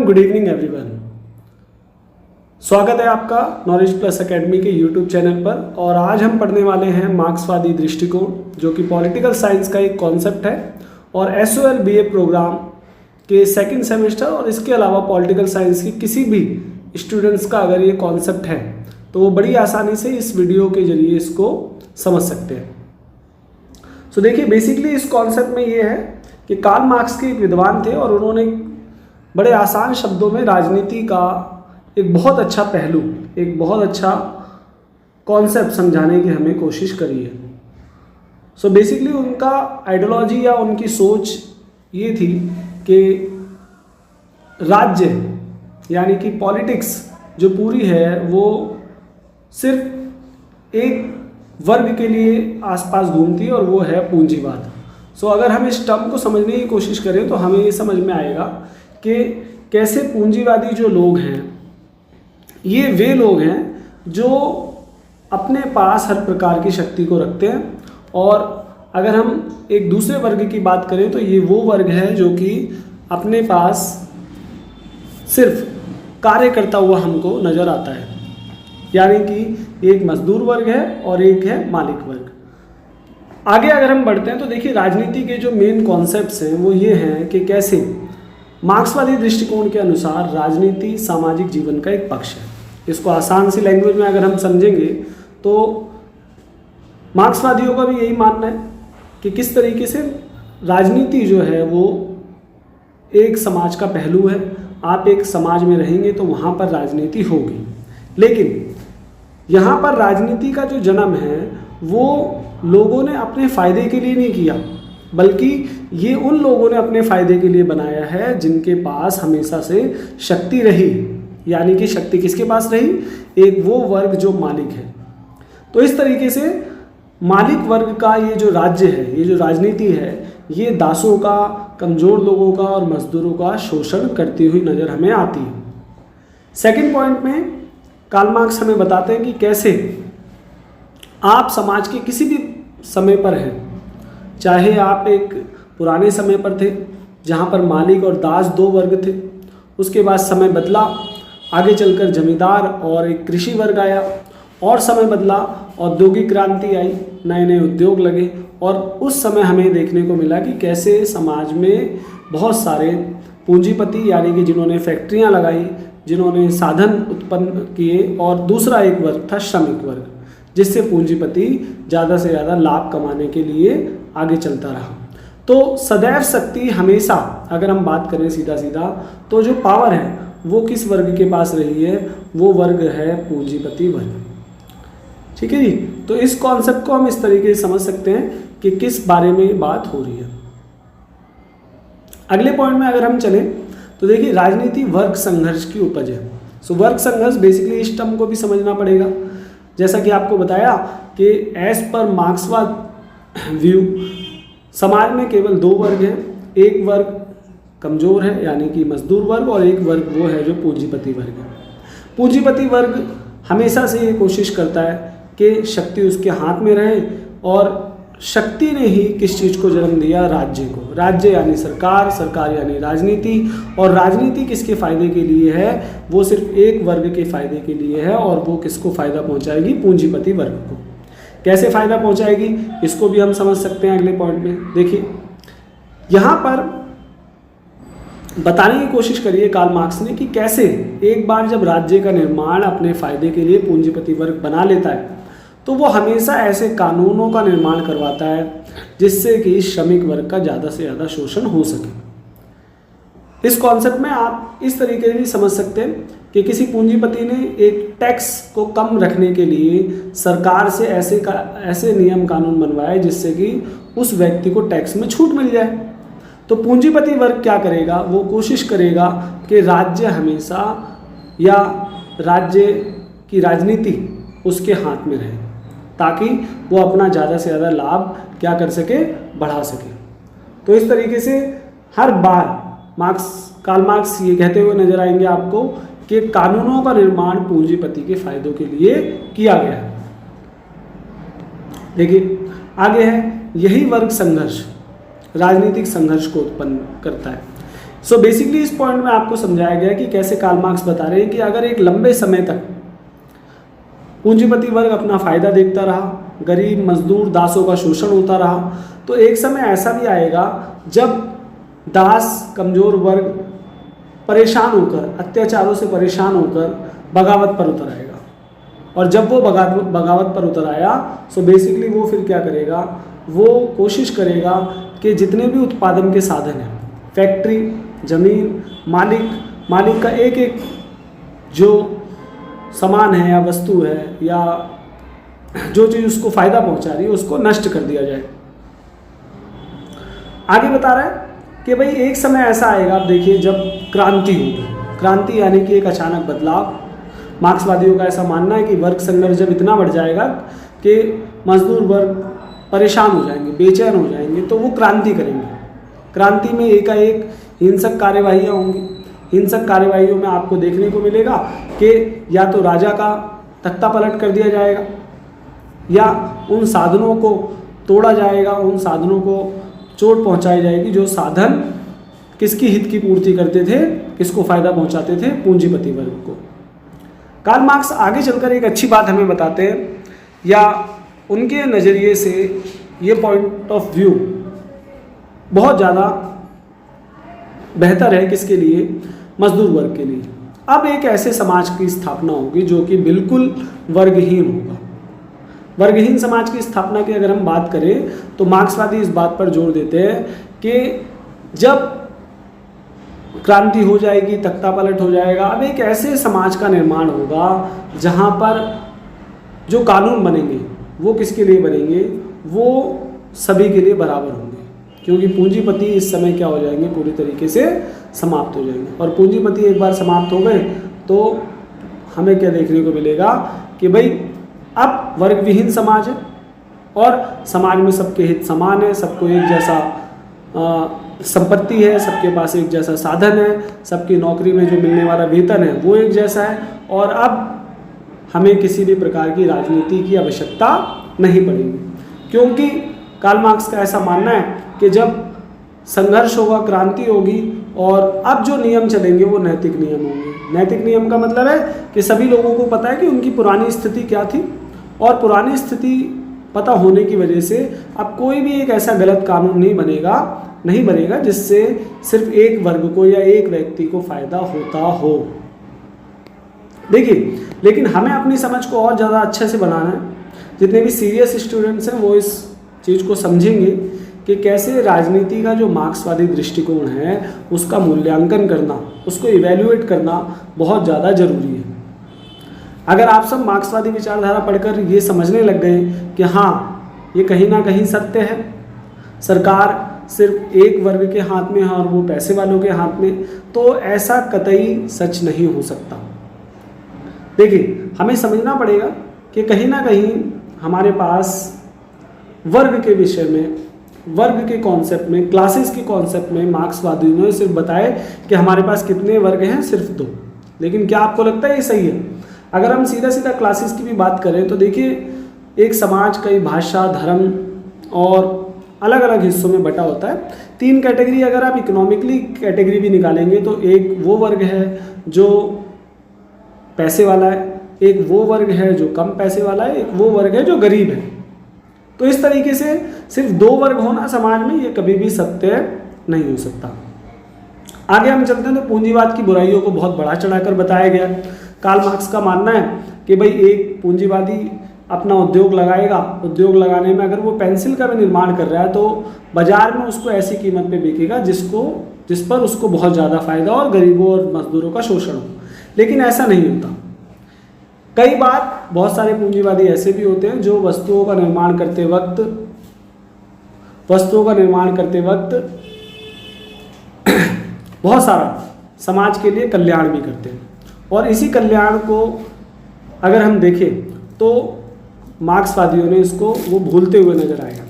Good evening everyone. स्वागत है आपका नॉलेज प्लस एकेडमी के यूट्यूब चैनल पर। और आज हम पढ़ने वाले हैं मार्क्सवादी दृष्टिकोण, जो कि पॉलिटिकल साइंस का एक कॉन्सेप्ट है और एसओएल बीए प्रोग्राम के सेकंड सेमेस्टर और इसके अलावा पॉलिटिकल साइंस की किसी भी स्टूडेंट्स का अगर ये कॉन्सेप्ट है तो वो बड़ी आसानी से इस वीडियो के जरिए इसको समझ सकते हैं। सो देखिए, बेसिकली इस कॉन्सेप्ट में ये है कि कार्ल मार्क्स के एक विद्वान थे और उन्होंने बड़े आसान शब्दों में राजनीति का एक बहुत अच्छा पहलू, एक बहुत अच्छा कॉन्सेप्ट समझाने की हमें कोशिश करी है। सो बेसिकली उनका आइडियोलॉजी या उनकी सोच ये थी कि राज्य यानी कि पॉलिटिक्स जो पूरी है वो सिर्फ एक वर्ग के लिए आसपास घूमती है और वो है पूंजीवाद। सो अगर हम इस टर्म को समझने की कोशिश करें तो हमें ये समझ में आएगा कि कैसे पूंजीवादी जो लोग हैं ये वे लोग हैं जो अपने पास हर प्रकार की शक्ति को रखते हैं। और अगर हम एक दूसरे वर्ग की बात करें तो ये वो वर्ग है जो कि अपने पास सिर्फ कार्य करता हुआ हमको नज़र आता है, यानी कि एक मजदूर वर्ग है और एक है मालिक वर्ग। आगे अगर हम बढ़ते हैं तो देखिए, राजनीति के जो मेन कॉन्सेप्ट्स हैं वो ये हैं कि कैसे मार्क्सवादी दृष्टिकोण के अनुसार राजनीति सामाजिक जीवन का एक पक्ष है। इसको आसान सी लैंग्वेज में अगर हम समझेंगे तो मार्क्सवादियों का भी यही मानना है कि किस तरीके से राजनीति जो है वो एक समाज का पहलू है। आप एक समाज में रहेंगे तो वहाँ पर राजनीति होगी, लेकिन यहाँ पर राजनीति का जो जन्म है वो लोगों ने अपने फ़ायदे के लिए नहीं किया, बल्कि ये उन लोगों ने अपने फ़ायदे के लिए बनाया है जिनके पास हमेशा से शक्ति रही। यानी कि शक्ति किसके पास रही? एक वो वर्ग जो मालिक है। तो इस तरीके से मालिक वर्ग का ये जो राज्य है, ये जो राजनीति है, ये दासों का, कमज़ोर लोगों का और मजदूरों का शोषण करती हुई नज़र हमें आती है। सेकंड पॉइंट में कार्ल मार्क्स हमें बताते हैं कि कैसे आप समाज के किसी भी समय पर हैं, चाहे आप एक पुराने समय पर थे जहाँ पर मालिक और दास दो वर्ग थे, उसके बाद समय बदला, आगे चलकर जमींदार और एक कृषि वर्ग आया, और समय बदला, औद्योगिक क्रांति आई, नए नए उद्योग लगे, और उस समय हमें देखने को मिला कि कैसे समाज में बहुत सारे पूंजीपति यानी कि जिन्होंने फैक्ट्रियाँ लगाई, जिन्होंने साधन उत्पन्न किए, और दूसरा एक वर्ग था श्रमिक वर्ग, जिससे पूंजीपति ज़्यादा से ज़्यादा लाभ कमाने के लिए आगे चलता रहा। तो सदैव शक्ति हमेशा, अगर हम बात करें सीधा सीधा, तो जो पावर है वो किस वर्ग के पास रही है? वो वर्ग है पूंजीपति वर्ग। ठीक है जी। तो इस कॉन्सेप्ट को हम इस तरीके से समझ सकते हैं कि किस बारे में बात हो रही है। अगले पॉइंट में अगर हम चलें तो देखिए, राजनीति वर्ग संघर्ष की उपज है। सो वर्ग संघर्ष, बेसिकली इस टर्म को भी समझना पड़ेगा। जैसा कि आपको बताया कि एज पर मार्क्सवाद व्यू समाज में केवल दो वर्ग हैं, एक वर्ग कमज़ोर है यानी कि मजदूर वर्ग, और एक वर्ग वो है जो पूंजीपति वर्ग है। पूंजीपति वर्ग हमेशा से ये कोशिश करता है कि शक्ति उसके हाथ में रहे, और शक्ति ने ही किस चीज़ को जन्म दिया? राज्य को। राज्य यानी सरकार, सरकार यानी राजनीति, और राजनीति किसके फ़ायदे के लिए है? वो सिर्फ एक वर्ग के फ़ायदे के लिए है, और वो किसको फ़ायदा पहुंचाएगी? पूंजीपति वर्ग को। कैसे फ़ायदा पहुंचाएगी इसको भी हम समझ सकते हैं अगले पॉइंट में। देखिए, यहाँ पर बताने की कोशिश करिए कार्ल मार्क्स ने कि कैसे एक बार जब राज्य का निर्माण अपने फ़ायदे के लिए पूंजीपति वर्ग बना लेता है तो वो हमेशा ऐसे कानूनों का निर्माण करवाता है जिससे कि श्रमिक वर्ग का ज़्यादा से ज़्यादा शोषण हो सके। इस कॉन्सेप्ट में आप इस तरीके से भी समझ सकते हैं कि किसी पूंजीपति ने एक टैक्स को कम रखने के लिए सरकार से ऐसे नियम कानून बनवाए जिससे कि उस व्यक्ति को टैक्स में छूट मिल जाए। तो पूंजीपति वर्ग क्या करेगा? वो कोशिश करेगा कि राज्य हमेशा, या राज्य की राजनीति उसके हाथ में रहे, ताकि वो अपना ज़्यादा से ज़्यादा लाभ क्या कर सके? बढ़ा सके। तो इस तरीके से हर बार कार्ल मार्क्स ये कहते हुए नजर आएंगे आपको कि कानूनों का निर्माण पूंजीपति के फायदों के लिए किया गया है। देखिए आगे है, यही वर्ग संघर्ष राजनीतिक संघर्ष को उत्पन्न करता है। सो बेसिकली इस पॉइंट में आपको समझाया गया कि कैसे कार्ल मार्क्स बता रहे हैं कि अगर एक लंबे समय तक पूंजीपति वर्ग अपना फायदा देखता रहा, गरीब मजदूर दासों का शोषण होता रहा, तो एक समय ऐसा भी आएगा जब दास कमजोर वर्ग परेशान होकर, अत्याचारों से परेशान होकर बगावत पर उतर आएगा। और जब वो बगावत पर उतर आया, सो बेसिकली वो फिर क्या करेगा, वो कोशिश करेगा कि जितने भी उत्पादन के साधन हैं, फैक्ट्री, ज़मीन, मालिक का एक एक जो सामान है या वस्तु है या जो चीज़ उसको फ़ायदा पहुंचा रही है, उसको नष्ट कर दिया जाए। आगे बता रहा है कि भाई एक समय ऐसा आएगा, आप देखिए, जब क्रांति होगी। क्रांति यानी कि एक अचानक बदलाव। मार्क्सवादियों का ऐसा मानना है कि वर्ग संघर्ष जब इतना बढ़ जाएगा कि मजदूर वर्ग परेशान हो जाएंगे, बेचैन हो जाएंगे, तो वो क्रांति करेंगे। क्रांति में एकाएक हिंसक कार्यवाहियाँ होंगी। हिंसक कार्यवाहियों में आपको देखने को मिलेगा कि या तो राजा का तख्ता पलट कर दिया जाएगा या उन साधनों को तोड़ा जाएगा, उन साधनों को चोट पहुंचाई जाएगी जो साधन किसकी हित की पूर्ति करते थे, किसको फायदा पहुंचाते थे, पूंजीपति वर्ग को। कार्ल मार्क्स आगे चलकर एक अच्छी बात हमें बताते हैं, या उनके नज़रिए से ये पॉइंट ऑफ व्यू बहुत ज़्यादा बेहतर है किसके लिए, मजदूर वर्ग के लिए। अब एक ऐसे समाज की स्थापना होगी जो कि बिल्कुल वर्गहीन होगा। वर्गहीन समाज की स्थापना की अगर हम बात करें तो मार्क्सवादी इस बात पर जोर देते हैं कि जब क्रांति हो जाएगी, तख्ता पलट हो जाएगा, अब एक ऐसे समाज का निर्माण होगा जहां पर जो कानून बनेंगे वो किसके लिए बनेंगे, वो सभी के लिए बराबर होंगे, क्योंकि पूंजीपति इस समय क्या हो जाएंगे, पूरी तरीके से समाप्त हो जाएंगे। और पूंजीपति एक बार समाप्त हो गए तो हमें क्या देखने को मिलेगा कि भाई अब वर्ग विहीन समाज है और समाज में सबके हित समान है, सबको एक जैसा संपत्ति है, सबके पास एक जैसा साधन है, सबकी नौकरी में जो मिलने वाला वेतन है वो एक जैसा है, और अब हमें किसी भी प्रकार की राजनीति की आवश्यकता नहीं पड़ेगी। क्योंकि कार्ल मार्क्स का ऐसा मानना है कि जब संघर्ष होगा, क्रांति होगी, और अब जो नियम चलेंगे वो नैतिक नियम होंगे। नैतिक नियम का मतलब है कि सभी लोगों को पता है कि उनकी पुरानी स्थिति क्या थी, और पुरानी स्थिति पता होने की वजह से अब कोई भी एक ऐसा गलत कानून नहीं बनेगा जिससे सिर्फ एक वर्ग को या एक व्यक्ति को फायदा होता हो। देखिए, लेकिन हमें अपनी समझ को और ज़्यादा अच्छे से बनाना है। जितने भी सीरियस स्टूडेंट्स हैं वो इस चीज़ को समझेंगे कि कैसे राजनीति का जो मार्क्सवादी दृष्टिकोण है उसका मूल्यांकन करना, उसको इवैल्यूएट करना बहुत ज़्यादा ज़रूरी है। अगर आप सब मार्क्सवादी विचारधारा पढ़कर ये समझने लग गए कि हाँ, ये कहीं ना कहीं सत्य है, सरकार सिर्फ एक वर्ग के हाथ में है और वो पैसे वालों के हाथ में, तो ऐसा कतई सच नहीं हो सकता। देखिए, हमें समझना पड़ेगा कि कहीं ना कहीं हमारे पास वर्ग के विषय में, वर्ग के कॉन्सेप्ट में, क्लासेस के कॉन्सेप्ट में मार्क्सवादियों ने सिर्फ बताए कि हमारे पास कितने वर्ग हैं, सिर्फ 2। लेकिन क्या आपको लगता है ये सही है? अगर हम सीधा सीधा क्लासेस की भी बात करें तो देखिए, एक समाज कई भाषा, धर्म और अलग अलग हिस्सों में बटा होता है। 3 कैटेगरी अगर आप इकोनॉमिकली कैटेगरी भी निकालेंगे तो एक वो वर्ग है जो पैसे वाला है, एक वो वर्ग है जो कम पैसे वाला है, एक वो वर्ग है जो गरीब है। तो इस तरीके से सिर्फ 2 वर्ग होना समाज में ये कभी भी सत्य नहीं हो सकता। आगे हम चलते हैं तो पूंजीवाद की बुराइयों को बहुत बढ़ा चढ़ाकर बताया गया। कार्ल मार्क्स का मानना है कि भाई एक पूंजीवादी अपना उद्योग लगाएगा, उद्योग लगाने में अगर वो पेंसिल का भी निर्माण कर रहा है तो बाजार में उसको ऐसी कीमत पे बेचेगा जिस पर उसको बहुत ज़्यादा फायदा और गरीबों और मजदूरों का शोषण हो। लेकिन ऐसा नहीं होता। कई बार बहुत सारे पूंजीवादी ऐसे भी होते हैं जो वस्तुओं का निर्माण करते वक्त बहुत सारा समाज के लिए कल्याण भी करते हैं, और इसी कल्याण को अगर हम देखें तो मार्क्सवादियों ने इसको वो भूलते हुए नजर आएगा।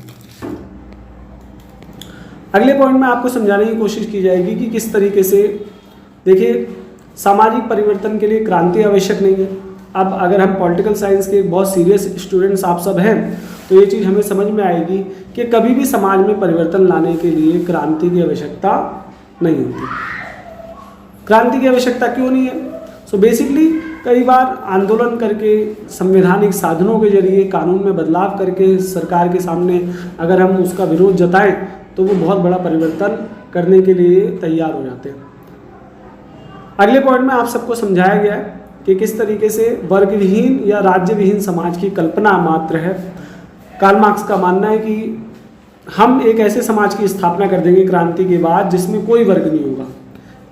अगले पॉइंट में आपको समझाने की कोशिश की जाएगी कि किस तरीके से, देखिए, सामाजिक परिवर्तन के लिए क्रांति आवश्यक नहीं है। अब अगर हम पॉलिटिकल साइंस के बहुत सीरियस स्टूडेंट्स आप सब हैं तो ये चीज़ हमें समझ में आएगी कि कभी भी समाज में परिवर्तन लाने के लिए क्रांति की आवश्यकता नहीं होती। क्रांति की आवश्यकता क्यों नहीं है? सो बेसिकली कई बार आंदोलन करके, संवैधानिक साधनों के जरिए, कानून में बदलाव करके सरकार के सामने अगर हम उसका विरोध जताएं तो वो बहुत बड़ा परिवर्तन करने के लिए तैयार हो जाते हैं। अगले पॉइंट में आप सबको समझाया गया है कि किस तरीके से वर्ग विहीन या राज्य विहीन समाज की कल्पना मात्र है। कार्ल मार्क्स का मानना है कि हम एक ऐसे समाज की स्थापना कर देंगे क्रांति के बाद जिसमें कोई वर्ग नहीं होगा,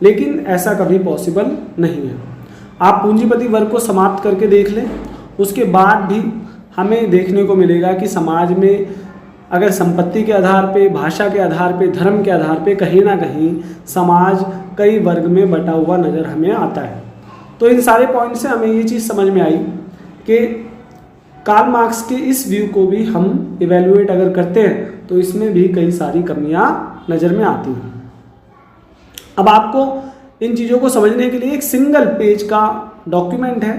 लेकिन ऐसा कभी पॉसिबल नहीं है। आप पूंजीपति वर्ग को समाप्त करके देख लें, उसके बाद भी हमें देखने को मिलेगा कि समाज में अगर संपत्ति के आधार पे, भाषा के आधार पे, धर्म के आधार पे कहीं ना कहीं समाज कई वर्ग में बटा हुआ नज़र हमें आता है। तो इन सारे पॉइंट से हमें ये चीज़ समझ में आई कि कार्ल मार्क्स के इस व्यू को भी हम इवेल्युएट अगर करते हैं तो इसमें भी कई सारी कमियां नज़र में आती हैं। अब आपको इन चीज़ों को समझने के लिए एक सिंगल पेज का डॉक्यूमेंट है,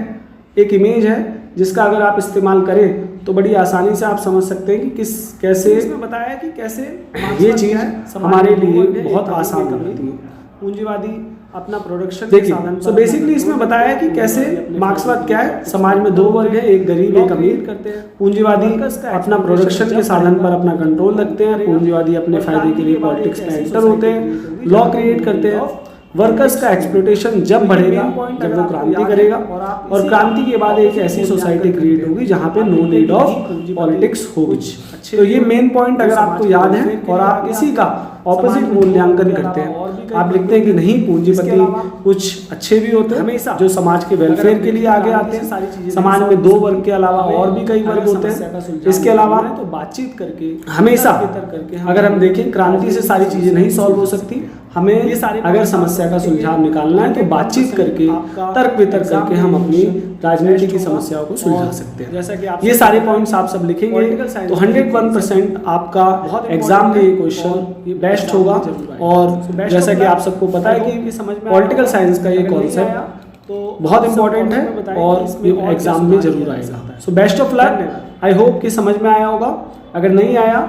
एक इमेज है, जिसका अगर आप इस्तेमाल करें तो बड़ी आसानी से आप समझ सकते हैं कि कैसे इसमें बताया कि कैसे ये चीज़ हमारे लिए बहुत आसान होती है। पूंजीवादी अपना प्रोडक्शन के साधन, तो बेसिकली इसमें बताया कि कैसे मार्क्सवाद क्या है, समाज में दो वर्ग है, एक गरीब एक अमीर करते हैं। पूंजीवादी अपना प्रोडक्शन के साधन पर अपना कंट्रोल रखते हैं, पूंजीवादी अपने फायदे के लिए पॉलिटिक्स में एंटर होते हैं, लॉ क्रिएट करते हैं। वर्कर्स का एक्सप्लॉइटेशन जब बढ़ेगा जब वो क्रांति करेगा, और क्रांति के बाद एक ऐसी सोसाइटी क्रिएट होगी जहाँ पे नो नीड ऑफ पॉलिटिक्स होगी। तो ये मेन पॉइंट अगर आपको याद है और आप इसी का ऑपोजिट मूल्यांकन करते हैं, आप लिखते हैं कि नहीं, पूंजीपति कुछ अच्छे भी होते हैं जो समाज के वेलफेयर के लिए आगे आते हैं, समाज में दो वर्ग के अलावा और भी कई वर्ग होते हैं। इसके अलावा तो बातचीत करके हमेशा अगर हम देखें क्रांति से सारी चीजें नहीं सॉल्व हो सकती, हमें ये सारी अगर समस्या का सुलझाव निकालना है तो बातचीत करके, तर्क वितर्क करके हम अपनी राजनीति की समस्याओं को सुलझा सकते हैं। जैसा कि आप ये सारे पॉइंट्स आप सब लिखेंगे तो 101% आपका एग्जाम में ये क्वेश्चन बेस्ट होगा। और जैसा कि आप सबको पता है कि पॉलिटिकल साइंस का ये कॉन्सेप्ट तो बहुत इंपॉर्टेंट है और एग्जाम में जरूर आएगा। So best of luck. I hope कि समझ में आया होगा। अगर नहीं आया